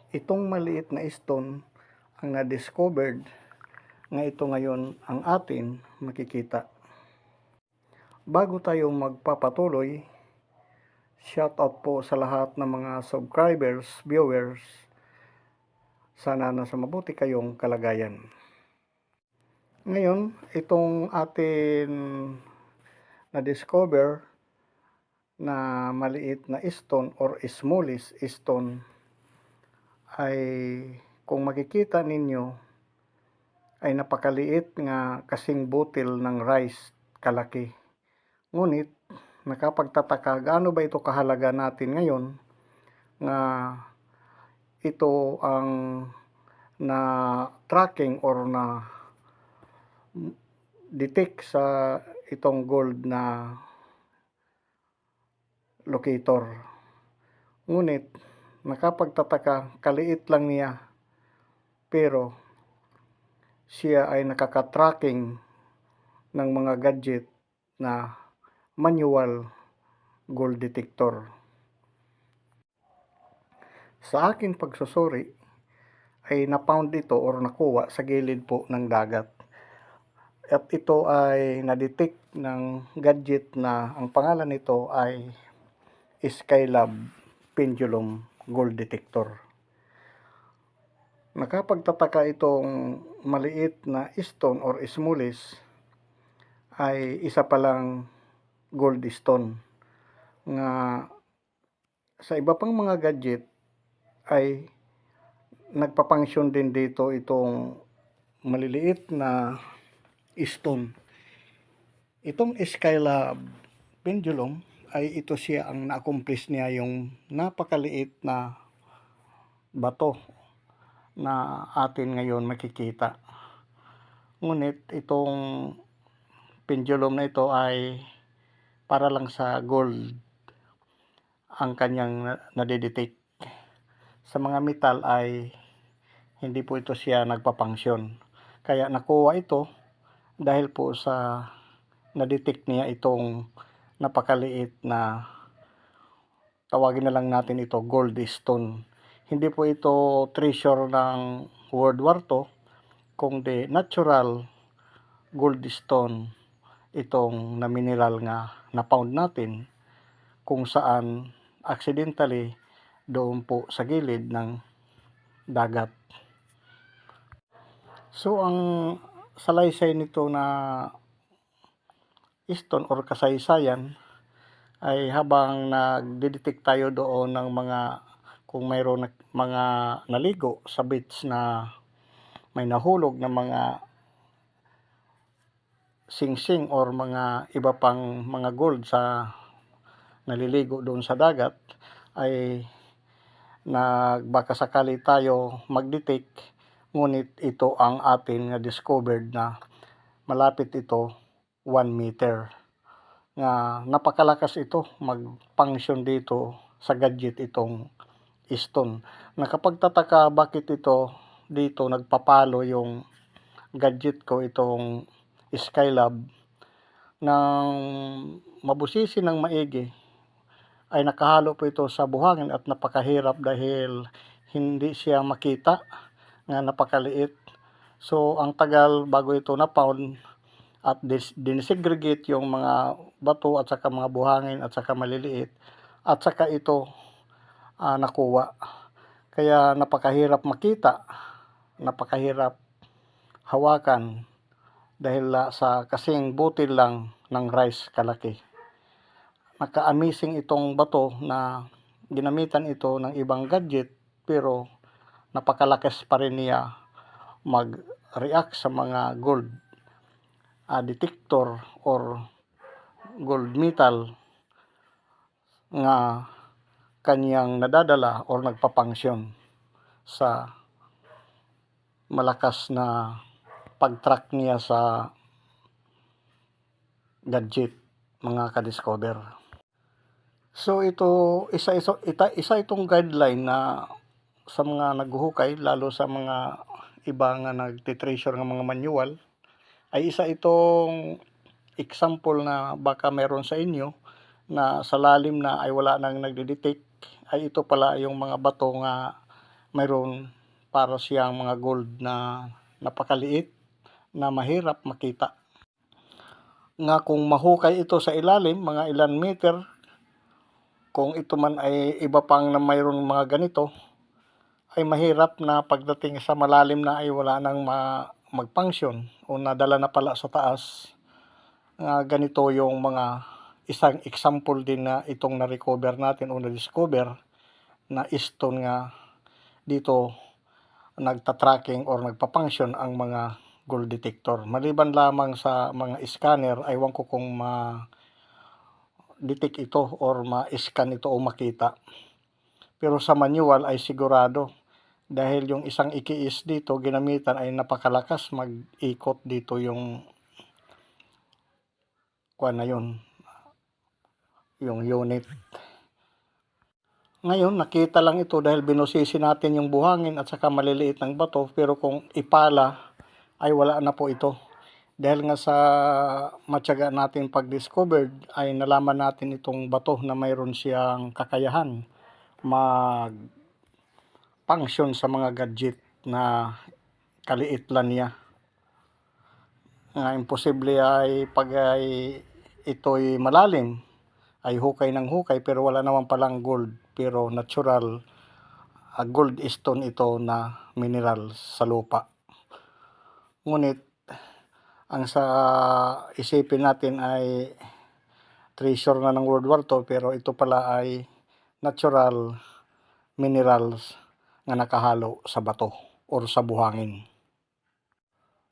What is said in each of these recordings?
Itong maliit na stone ang na-discovered nga ito ngayon ang atin makikita. Bago tayo magpapatuloy, shout out po sa lahat ng mga subscribers, viewers. Sana nasa mabuti kayong kalagayan. Ngayon, itong atin na-discover na maliit na stone or smallest stone ay kung makikita ninyo ay napakaliit nga kasing butil ng rice kalaki. Ngunit nakapagtataka gaano ba ito kahalaga natin ngayon nga ito ang na tracking or na detect sa itong gold na locator. Ngunit nakapagtataka, kaliit lang niya, pero siya ay nakaka-tracking ng mga gadget na manual gold detector. Sa aking pagsusuri ay na-found ito or nakuha sa gilid po ng dagat. At ito ay na-detect ng gadget na ang pangalan nito ay Skylab Pendulum Gold Detector. Nakapagtataka itong maliit na stone or smallest ay isa palang gold stone nga sa iba pang mga gadget ay nagpapangsyon din dito itong maliliit na stone. Itong Skylab Pendulum ay ito siya ang na-accomplish niya yung napakaliit na bato na atin ngayon makikita. Ngunit itong pendulum na ito ay para lang sa gold ang kanyang nadidetect. Sa mga metal ay hindi po ito siya nagpapangsyon. Kaya nakuha ito dahil po sa nadetect niya itong napakaliit na, tawagin na lang natin ito gold stone. Hindi po ito treasure ng World War II, kundi natural gold stone itong na mineral nga na-found natin kung saan accidentally doon po sa gilid ng dagat. So ang salaysay nito na stone or kasaysayan ay habang nagdidetect tayo doon ng mga, kung mayroon mga naligo sa beach na may nahulog na mga singsing or mga iba pang mga gold sa naliligo doon sa dagat, ay nagbaka sakali tayo magdetect, ngunit ito ang atin na discovered na malapit ito 1 meter. Nga napakalakas ito mag-function dito sa gadget itong stone. Nakapagtataka bakit ito dito nagpapalo yung gadget ko, itong Skylab, ng mabusisi ng maigi ay nakahalo po ito sa buhangin at napakahirap dahil hindi siya makita nga napakaliit. So ang tagal bago ito na-found at dinesegregate yung mga bato at saka mga buhangin at saka maliliit at saka ito nakuha. Kaya napakahirap makita, napakahirap hawakan dahil sa kasing butil lang ng rice kalaki. Naka-amazing itong bato na ginamitan ito ng ibang gadget, pero napakalakas pa rin niya mag-react sa mga gold detector or gold metal nga kanyang nadadala or nagpapangsyon sa malakas na pag-track niya sa gadget, mga ka-discover. So ito isa itong guideline na sa mga naghuhukay, lalo sa mga iba nga nagtitreasure ng mga manual, ay isa itong example na baka meron sa inyo na sa lalim na ay wala nang nagdidetect, ay ito pala yung mga bato nga mayroon para siyang mga gold na napakaliit na mahirap makita. Nga kung mahukay ito sa ilalim, mga ilan meter, kung ito man ay iba pang na mayroon mga ganito, ay mahirap na pagdating sa malalim na ay wala nang mag-function o nadala na pala sa taas. Ganito yung mga isang example din na itong na-recover natin o na-discover na stone nga dito nagta-tracking or nagpa-function ang mga gold detector. Maliban lamang sa mga scanner, aywan ko kung ma-detect ito or ma-scan ito o makita. Pero sa manual ay sigurado dahil yung isang ikiis dito ginamitan ay napakalakas mag-ikot dito yung kuan na yun, yung unit. Ngayon nakita lang ito dahil binusisi natin yung buhangin at saka maliliit ng bato, pero kung ipala ay wala na po ito. Dahil nga sa matyaga natin pag-discovered ay nalaman natin itong bato na mayroon siyang kakayahan mag-function sa mga gadget na kaliit lang niya. Imposible ay pag ito'y malalim ay hukay ng hukay pero wala naman palang gold, pero natural gold stone ito na mineral sa lupa. Ngunit ang sa isipin natin ay treasure na ng World War II, pero ito pala ay natural minerals na nakahalo sa bato or sa buhangin.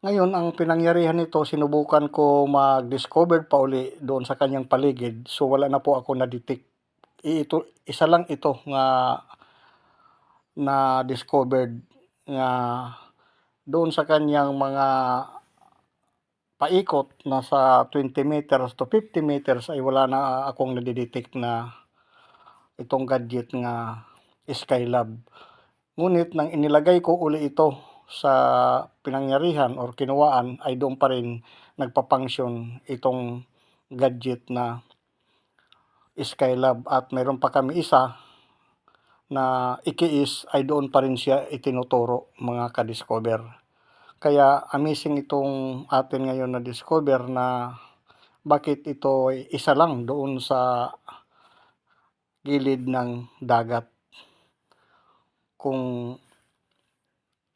Ngayon, ang pinangyarihan nito, sinubukan ko mag-discover pa uli doon sa kanyang paligid. So, wala na po ako na-detect. Isa lang ito nga na-discovered nga doon sa kanyang mga paikot na sa 20 meters to 50 meters ay wala na akong nadidetect na itong gadget nga Skylab. Ngunit nang inilagay ko uli ito sa pinangyarihan or kinuwaan ay doon pa rin nagpa-function itong gadget na Skylab, at mayroon pa kami isa na ikiis ay doon pa rin siya itinuturo, mga ka-discover. Kaya amazing itong atin ngayon na discover na bakit ito ay isa lang doon sa gilid ng dagat. Kung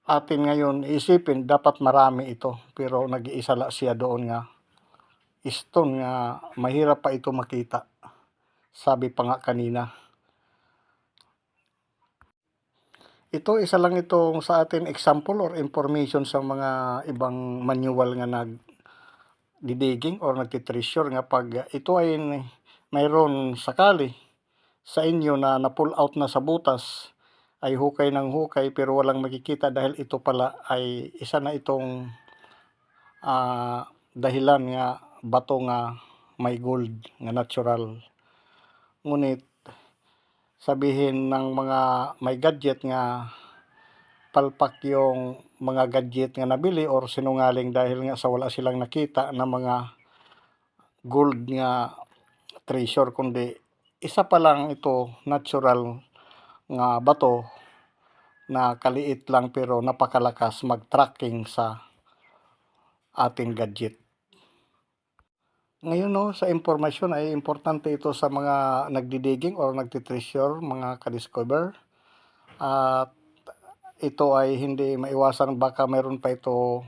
atin ngayon isipin, dapat marami ito, pero nag-iisa lang siya doon nga stone nga mahirap pa ito makita. Sabi pa nga kanina, ito isa lang itong sa atin example or information sa mga ibang manual nga nagdidigging or nagtitreasure nga pag ito ay mayroon sakali sa inyo na na-pull out na sa butas, ay hukay ng hukay pero walang makikita dahil ito pala ay isa na itong dahilan nga bato nga may gold nga natural. Ngunit sabihin ng mga may gadget nga palpak yung mga gadget nga nabili or sinungaling dahil nga sa wala silang nakita na mga gold nga treasure, kundi isa pa lang ito natural nga bato na kaliit lang pero napakalakas mag-tracking sa ating gadget. Ngayon sa impormasyon ay importante ito sa mga nagdidigging or nagtitreasure, mga ka-discover. At ito ay hindi maiwasan, baka mayroon pa ito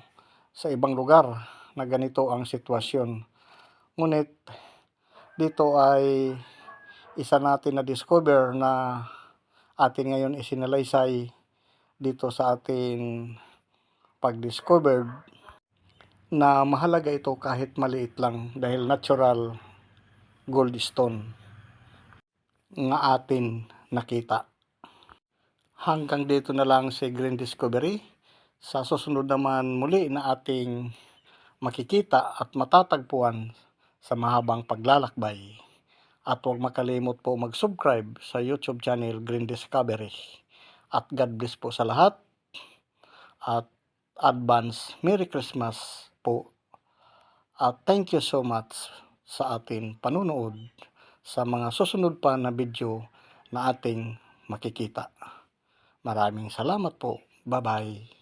sa ibang lugar na ganito ang sitwasyon. Ngunit dito ay isa natin na discover na atin ngayon isinalaysay dito sa ating pag-discover na mahalaga ito kahit maliit lang dahil natural gold stone nga atin nakita. Hanggang dito na lang si Green Discovery. Sa susunod naman muli na ating makikita at matatagpuan sa mahabang paglalakbay. At huwag makalimot po mag-subscribe sa YouTube channel Green Discovery. At God bless po sa lahat. At advance Merry Christmas po. At thank you so much sa ating panunood sa mga susunod pa na video na ating makikita. Maraming salamat po. Bye-bye.